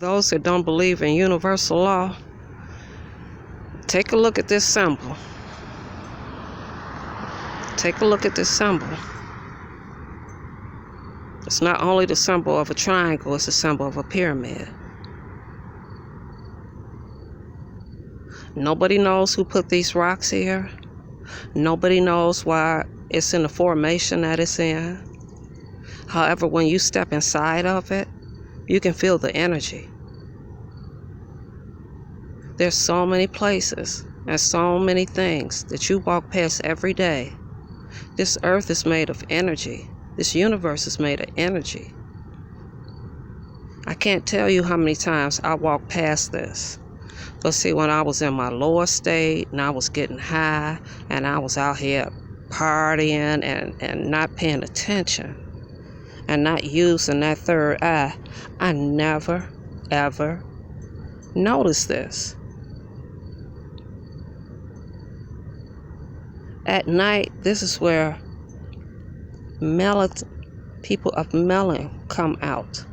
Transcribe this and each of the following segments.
Those that don't believe in universal law, take a look at this symbol. Take a look at this symbol. It's not only the symbol of a triangle, it's a symbol of a pyramid. Nobody knows who put these rocks here. Nobody knows why it's in the formation that it's in. However, when you step inside of it, you can feel the energy. There's so many places and so many things that you walk past every day. This earth is made of energy. This universe is made of energy. I can't tell you how many times I walked past this. But see, when I was in my lower state and I was getting high and I was out here partying and not paying attention and not using that third eye, I never, ever noticed this. At night, this is where people of melanin come out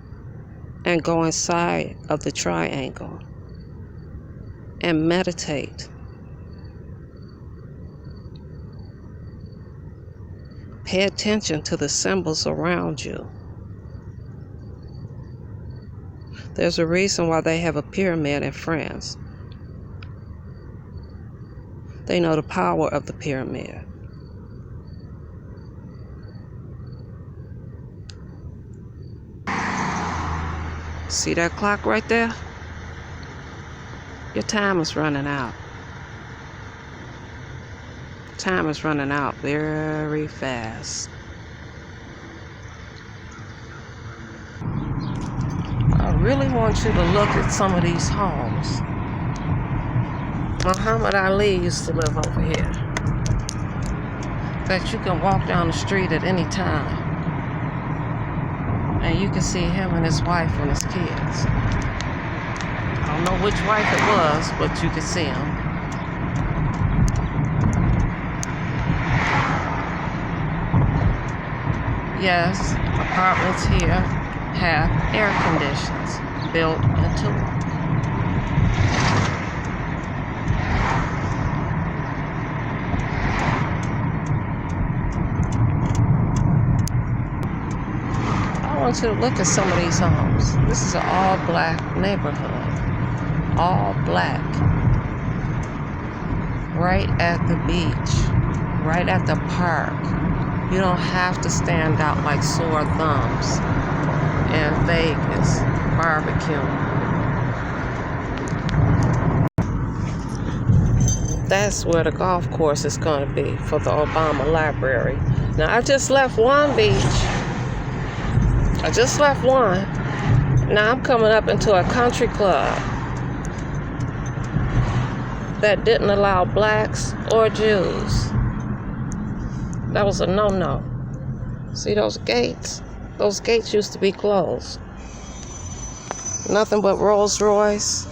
and go inside of the triangle and meditate. Pay attention to the symbols around you. There's a reason why they have a pyramid in France. They know the power of the pyramid. See that clock right there? Your time is running out. Time is running out very fast. I really want you to look at some of these homes. Muhammad Ali used to live over here. That you can walk down the street at any time and you can see him and his wife and his kids. I don't know which wife it was, but you can see him. Yes, apartments here have air conditions built into them. I want you to look at some of these homes. This is an all-black neighborhood. All black. Right at the beach. Right at the park. You don't have to stand out like sore thumbs in Vegas barbecuing. That's where the golf course is going to be for the Obama Library. Now, I just left one beach. I just left one. Now I'm coming up into a country club that didn't allow blacks or Jews. That was a no-no. See those gates? Those gates used to be closed. Nothing but Rolls Royce.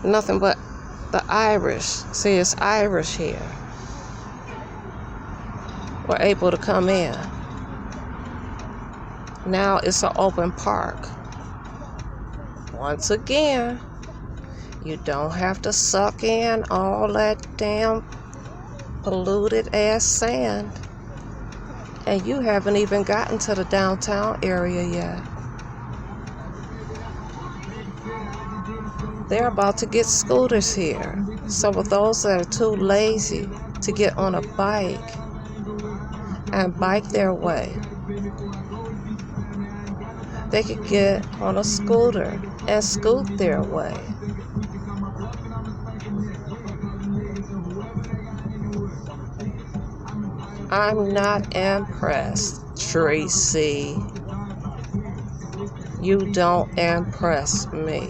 Nothing but the Irish. See, it's Irish here. Were able to come in. Now it's an open park. Once again, you don't have to suck in all that damn polluted ass sand. And you haven't even gotten to the downtown area yet. They're about to get scooters here. So for those that are too lazy to get on a bike and bike their way, they could get on a scooter and scoot their way. I'm not impressed, Tracy. You don't impress me.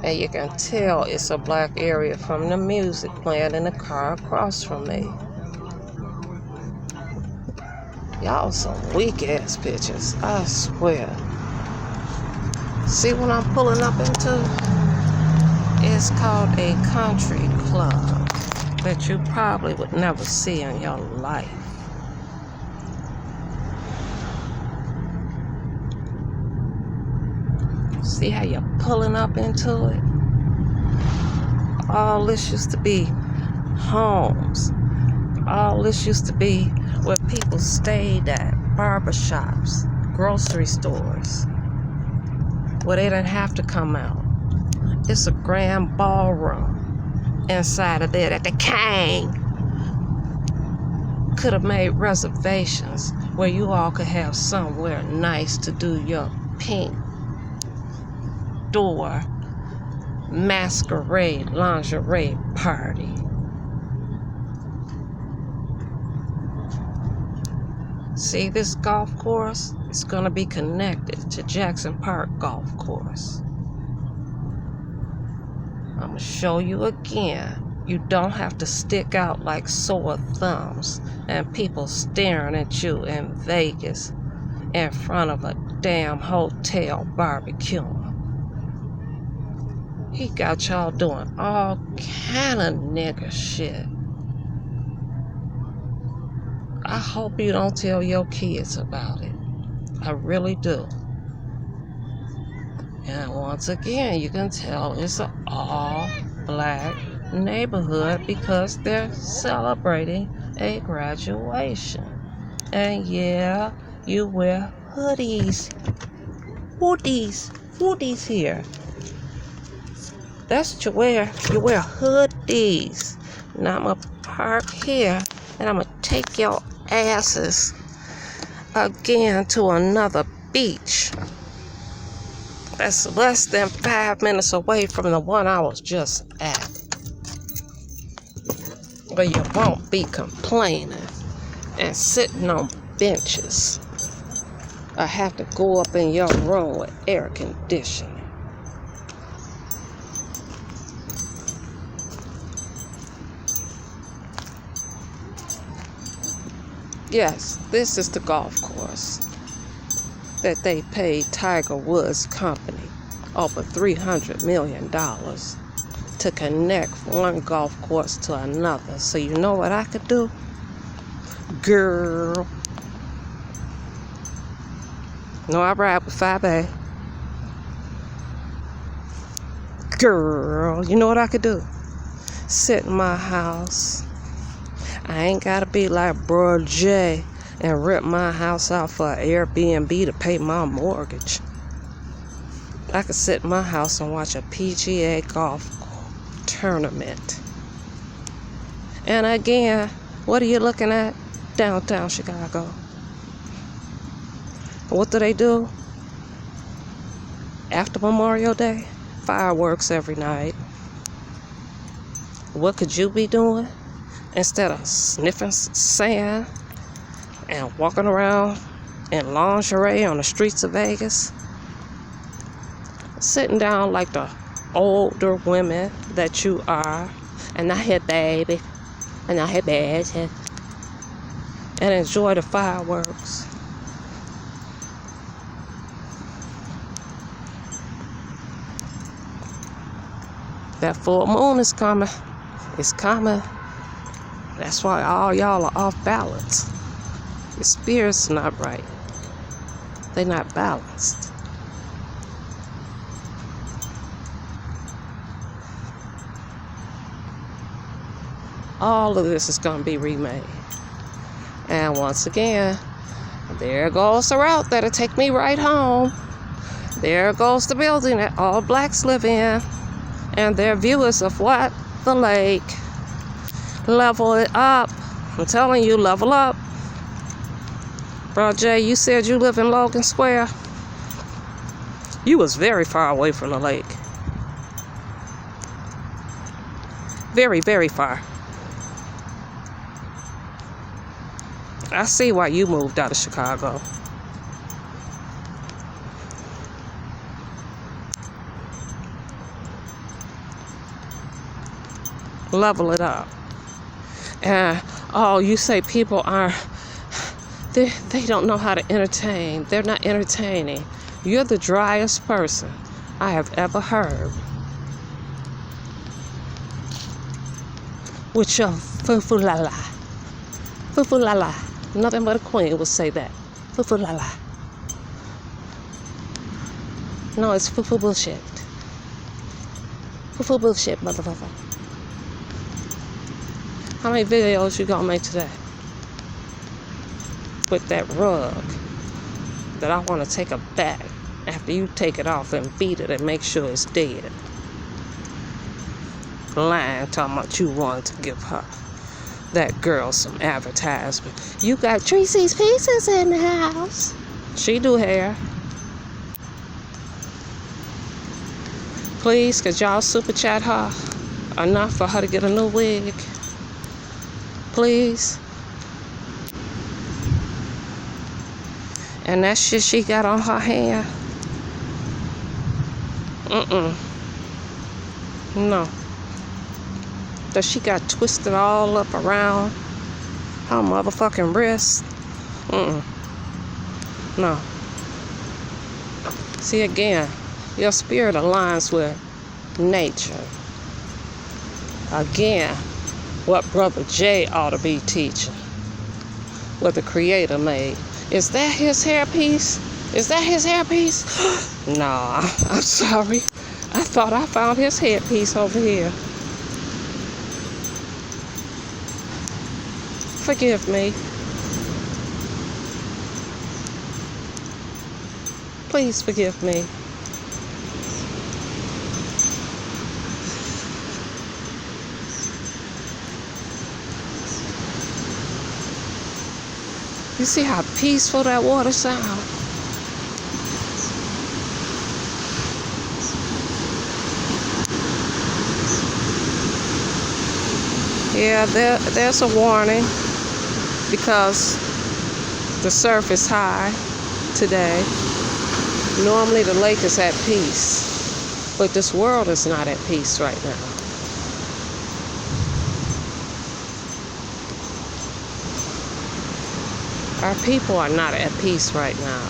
And you can tell it's a black area from the music playing in the car across from me. Y'all some weak ass bitches, I swear. See what I'm pulling up into? It's called a country club that you probably would never see in your life. See how you're pulling up into it? All this used to be homes. All this used to be where people stayed at, barbershops, grocery stores, where they didn't have to come out. It's a grand ballroom inside of there that the king could have made reservations where you all could have somewhere nice to do your pink door masquerade lingerie party. See, this golf course is going to be connected to Jackson Park Golf Course. I'm going to show you again. You don't have to stick out like sore thumbs and people staring at you in Vegas in front of a damn hotel barbecuing. He got y'all doing all kind of nigga shit. I hope you don't tell your kids about it. I really do. And once again, you can tell it's an all-black neighborhood because they're celebrating a graduation. And yeah, you wear hoodies. Hoodies here. That's what you wear. You wear hoodies. Now I'm going to park here and I'm going to take your asses again to another beach that's less than 5 minutes away from the one I was just at, where you won't be complaining and sitting on benches or have to go up in your room with air conditioning. Yes, this is the golf course that they paid Tiger Woods' company over $300 million to connect one golf course to another. So you know what I could do? Girl. No, I ride with 5A. Girl, you know what I could do? Sit in my house. I ain't gotta be like Bred and rip my house out for an Airbnb to pay my mortgage. I could sit in my house and watch a PGA golf tournament. And again, what are you looking at? Downtown Chicago. What do they do? After Memorial Day, fireworks every night. What could you be doing? Instead of sniffing sand and walking around in lingerie on the streets of Vegas, sitting down like the older women that you are, and not here, baby, and not here, baby, and enjoy the fireworks. That full moon is coming. It's coming. That's why all y'all are off balance. Your spirit's not right. They're not balanced. All of this is going to be remade. And once again, there goes the route that'll take me right home. There goes the building that all blacks live in. And their view is of what? The lake. Level it up. I'm telling you, level up. Bro, Jay, you said you live in Logan Square. You was very far away from the lake. Very, very far. I see why you moved out of Chicago. Level it up. And oh, you say people are, they don't know how to entertain. They're not entertaining. You're the driest person I have ever heard. With your foo-foo-la-la. Foo-foo-la-la. Nothing but a queen would say that. Foo-foo-la-la. No, it's foo-foo bullshit. Foo-foo bullshit, motherfucker. How many videos you gonna make today? With that rug that I want to take it back after you take it off and beat it and make sure it's dead. Lying, talking about you wanted to give her, that girl, some advertisement. You got Tracy's Pieces in the house. She do hair. Please, could y'all super chat her enough for her to get a new wig? Please. And that shit she got on her hand. No. That she got twisted all up around her motherfucking wrist. No. See, again, your spirit aligns with nature. Again, what Brother J ought to be teaching. What the Creator made. Is that his hairpiece? Is that his hairpiece? Nah, I'm sorry. I thought I found his headpiece over here. Forgive me. Please forgive me. You see how peaceful that water sounds? Yeah, there's a warning because the surf is high today. Normally the lake is at peace, but this world is not at peace right now. Our people are not at peace right now.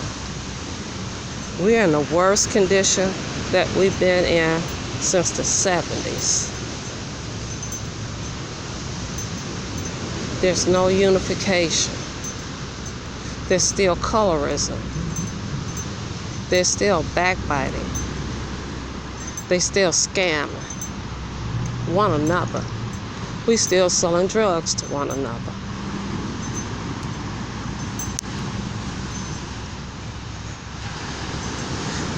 We're in the worst condition that we've been in since the 70s. There's no unification. There's still colorism. There's still backbiting. They still scamming one another. We still selling drugs to one another.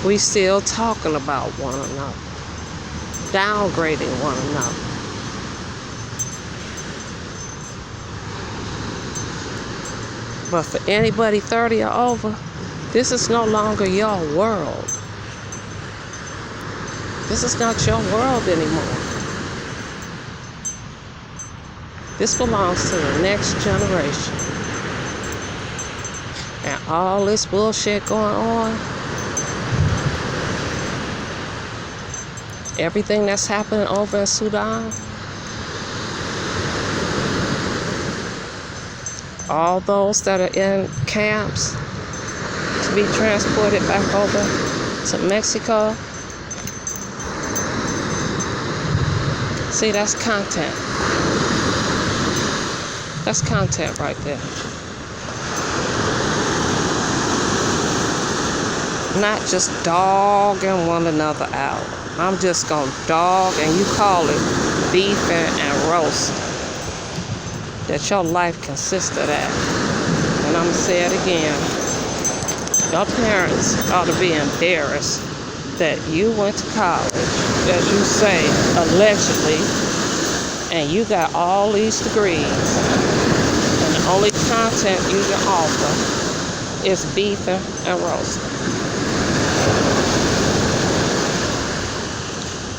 We still talking about one another, downgrading one another. But for anybody 30 or over, this is no longer your world. This is not your world anymore. This belongs to the next generation. And all this bullshit going on, everything that's happening over in Sudan, all those that are in camps to be transported back over to Mexico. See, that's content. That's content right there. Not just dogging one another out. I'm just gonna dog, and you call it beefing and roasting. That your life consists of that. And I'm gonna say it again. Your parents ought to be embarrassed that you went to college, as you say, allegedly, and you got all these degrees, and the only content you can offer is beefing and roasting.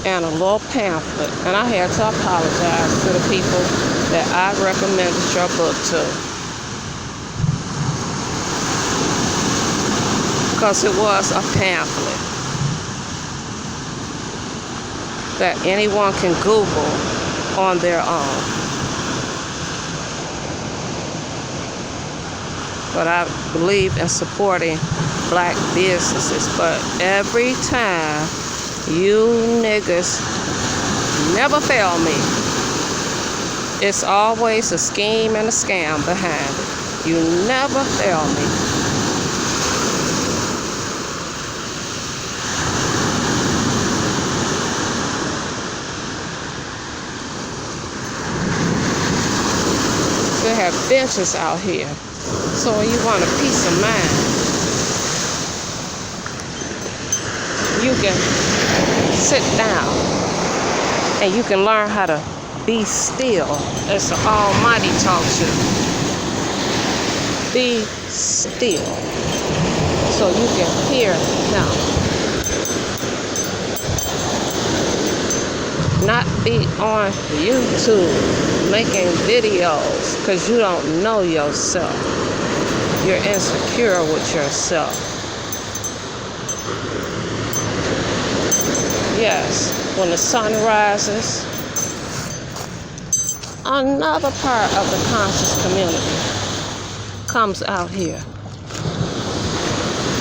And a little pamphlet. And I had to apologize to the people that I recommended your book to. Because it was a pamphlet that anyone can Google on their own. But I believe in supporting black businesses. But every time you niggas never fail me. It's always a scheme and a scam behind it. You never fail me. benches out here. So when you want a peace of mind, you can sit down and you can learn how to be still, as the Almighty taught you. Be still so you can hear Him. Not be on YouTube making videos because you don't know yourself. You're insecure with yourself. Yes, when the sun rises, another part of the conscious community comes out here.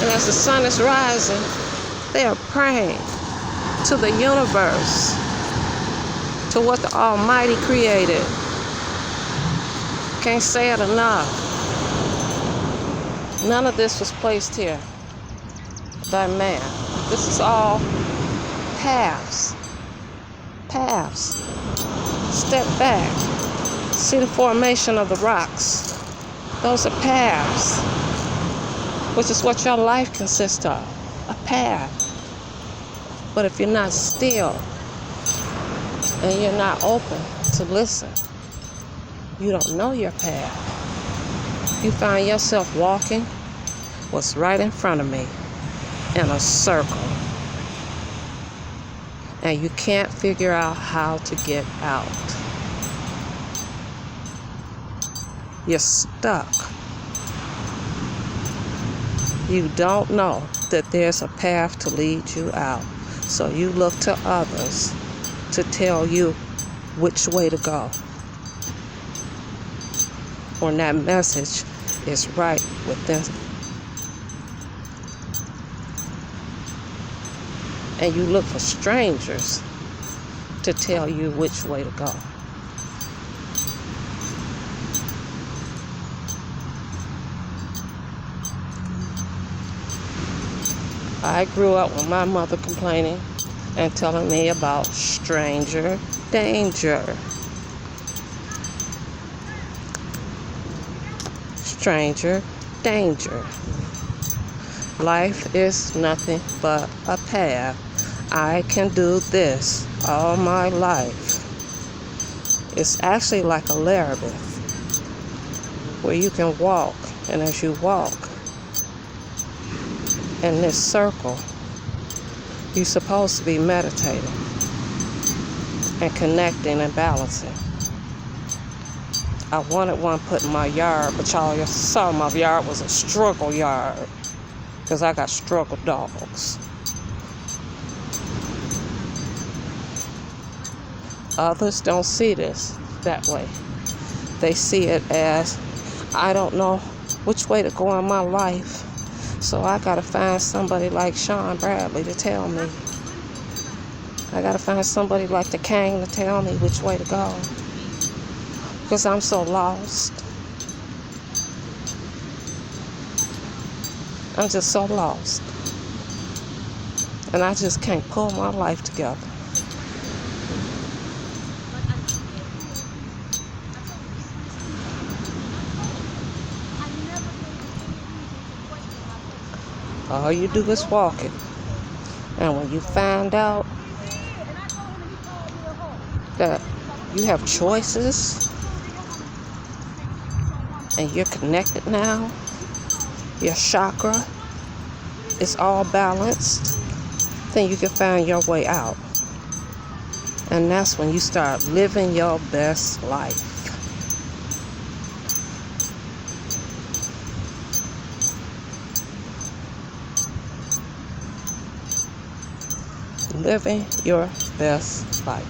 And as the sun is rising, they are praying to the universe, to what the Almighty created. Can't say it enough. None of this was placed here by man. This is all paths. Paths. Step back. See the formation of the rocks. Those are paths, which is what your life consists of. A path. But if you're not still, and you're not open to listen, you don't know your path. You find yourself walking what's right in front of me in a circle. And you can't figure out how to get out. You're stuck. You don't know that there's a path to lead you out. So you look to others to tell you which way to go, when that message is right within. And you look for strangers to tell you which way to go. I grew up with my mother complaining and telling me about stranger danger. Stranger danger. Life is nothing but a path. I can do this all my life. It's actually like a labyrinth where you can walk, and as you walk in this circle, you're supposed to be meditating and connecting and balancing. I wanted one put in my yard, but y'all saw my yard was a struggle yard because I got struggle dogs. Others don't see this that way. They see it as, I don't know which way to go in my life, so I gotta find somebody like Sean Bradley to tell me. I gotta find somebody like the King to tell me which way to go, because I'm so lost. I'm just so lost, and I just can't pull my life together. All you do is walk it. And when you find out that you have choices and you're connected now, your chakra is all balanced, then you can find your way out. And that's when you start living your best life. Living your best life.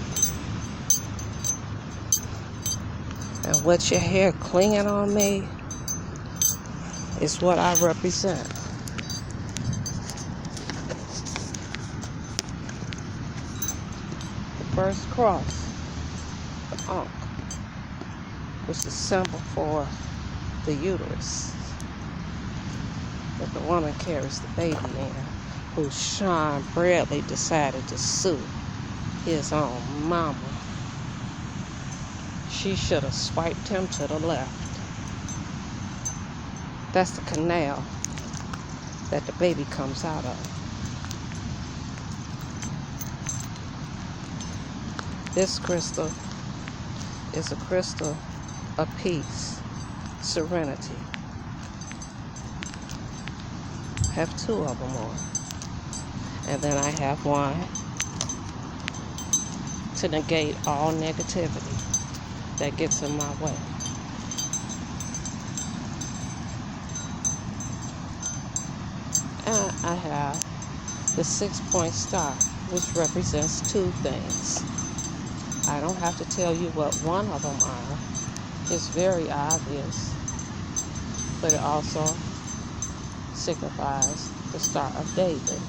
And what you hear clinging on me is what I represent. The first cross, the Ankh, which is symbol for the uterus that the woman carries the baby in, who Sean Bradley decided to sue his own mama. She should have swiped him to the left. That's the canal that the baby comes out of. This crystal is a crystal of peace, serenity. I have two of them on. And then I have one to negate all negativity that gets in my way. And I have the 6-point star, which represents two things. I don't have to tell you what one of them are. It's very obvious, but it also signifies the Star of David.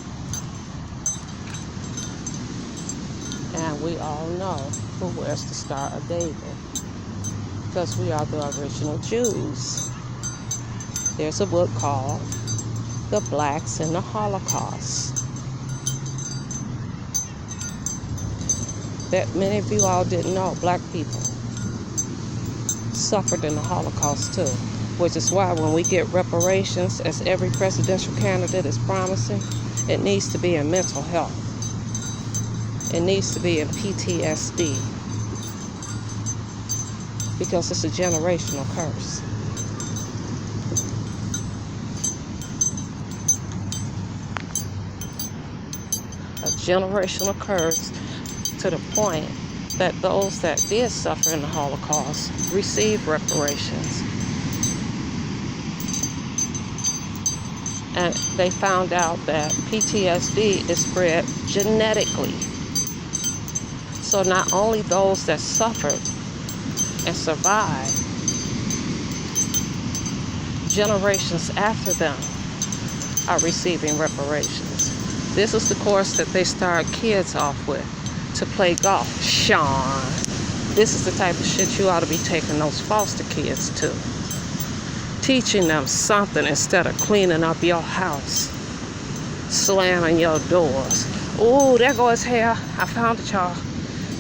And we all know who wears the Star of David, because we are the original Jews. There's a book called The Blacks in the Holocaust that many of you all didn't know. Black people suffered in the Holocaust too, which is why when we get reparations, as every presidential candidate is promising, it needs to be in mental health. It needs to be in PTSD, because it's a generational curse. A generational curse, to the point that those that did suffer in the Holocaust received reparations. And they found out that PTSD is spread genetically. So not only those that suffered and survived, generations after them are receiving reparations. This is the course that they start kids off with, to play golf. Sean, this is the type of shit you ought to be taking those foster kids to. Teaching them something instead of cleaning up your house, slamming your doors. Ooh, there goes his hair. I found it, y'all.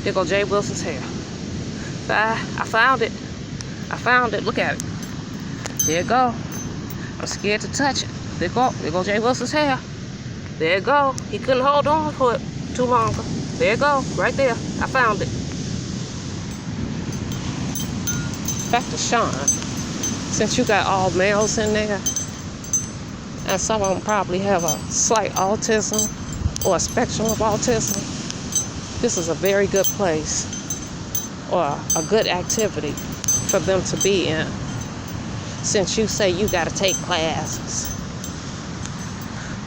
There goes J.Wilson's hair. I found it. I found it. Look at it. There it go. I'm scared to touch it. There go J.Wilson's hair. There it go. He couldn't hold on for it too long. There you go, right there. I found it. Back to Sean. Since you got all males in there, and some of them probably have a slight autism or a spectrum of autism, this is a very good place or a good activity for them to be in, since you say you got to take classes.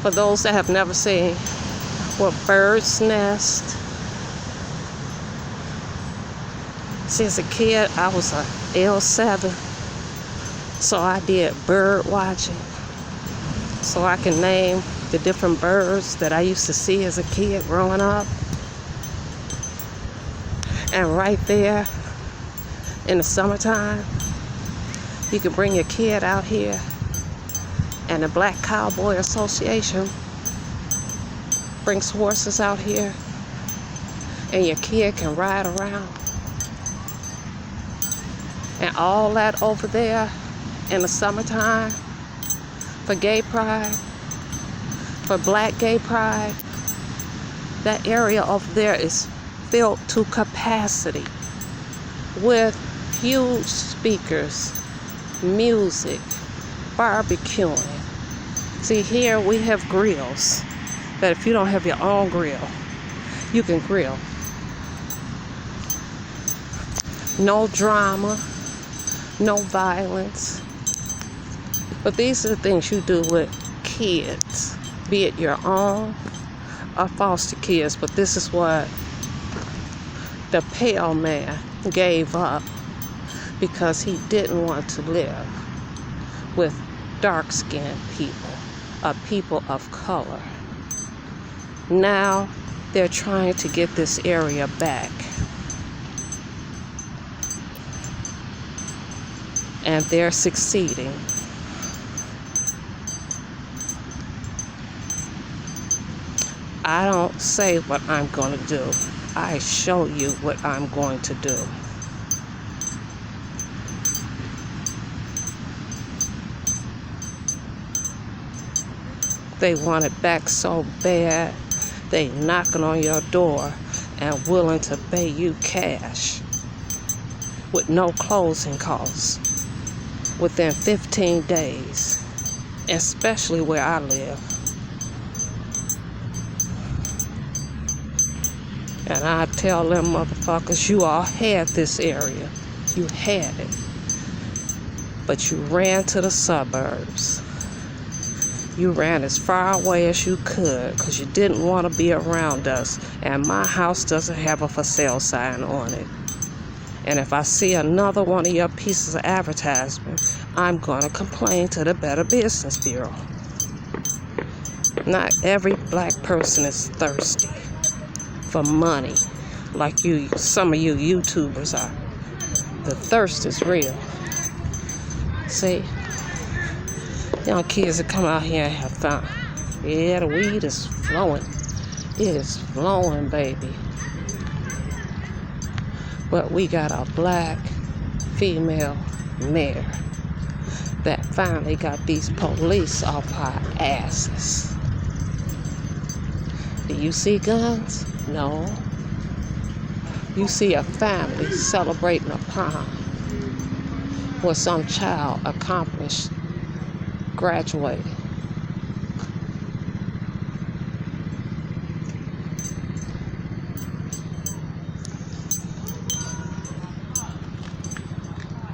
For those that have never seen what birds nest, see, as a kid, I was a L7, so I did bird watching, so I can name the different birds that I used to see as a kid growing up. And right there in the summertime, you can bring your kid out here, and the Black Cowboy Association brings horses out here, and your kid can ride around. And all that over there in the summertime for gay pride, for black gay pride, that area over there is filled to capacity with huge speakers, music, barbecuing. See, here we have grills that if you don't have your own grill, you can grill. No drama, no violence. But these are the things you do with kids, be it your own or foster kids. But this is what the pale man gave up, because he didn't want to live with dark-skinned people, people of color. Now they're trying to get this area back. And they're succeeding. I don't say what I'm going to do. I show you what I'm going to do. They want it back so bad, they knocking on your door and willing to pay you cash with no closing costs within 15 days, especially where I live. And I tell them motherfuckers, you all had this area. You had it. But you ran to the suburbs. You ran as far away as you could because you didn't want to be around us. And my house doesn't have a for sale sign on it. And if I see another one of your pieces of advertisement, I'm going to complain to the Better Business Bureau. Not every black person is thirsty for money like you, some of you YouTubers are. The thirst is real. See, young kids that come out here and have fun. Yeah, the weed is flowing. It is flowing, baby. But we got a black female mayor that finally got these police off our asses. Do you see guns? No. You see a family celebrating a prom where some child accomplished graduating.